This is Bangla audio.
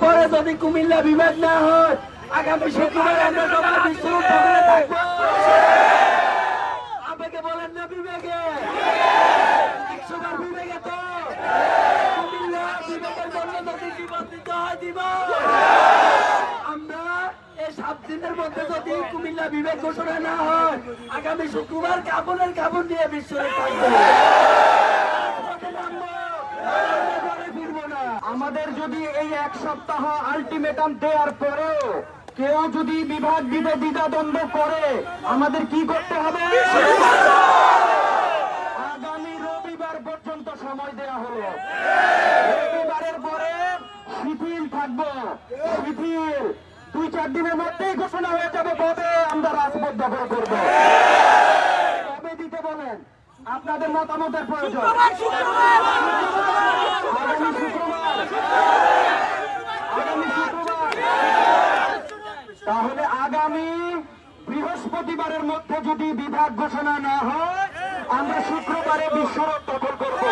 পরে যদি কুমিল্লা বিভাগ না হয় আগামী শুক্রবার আমরা সবাই বিশ্বরূপ দখলে থাকবো। আপনাকে বলেন না বিবেকে 100বার বিবেকে তো কুমিল্লা বিভাগের জন্য যদি জীবন দিতে হয় দিব। আমরা এই 7 দিনের মধ্যে যদি কুমিল্লা বিভাগ ঘোষণা না হয় আগামী শুক্রবার কাপড় নিয়ে বিশ্বরূপ থাকবো। আমাদের যদি এই 1 সপ্তাহ আলটিমেটাম দেওয়ার পরেও কেউ যদি বিভাগ দিতে দ্বিধাদ্বন্দ্ব করে আমাদের কি করতে হবে? আগামী রবিবার পর্যন্ত সময় দেওয়া হলো। রবিবারের পরে শিথিল থাকবো। শিথিল 2-4 দিনের মধ্যেই ঘোষণা হয়ে যাবে কবে আমরা রাজপথ দখল করবো। কবে দিতে বলেন? আপনাদের মতামতের প্রয়োজন। তাহলে আগামী বৃহস্পতিবারের মধ্যে যদি বিভাগ ঘোষণা না হয় আমরা শুক্রবারে বিশ্বরূপ দখল করব।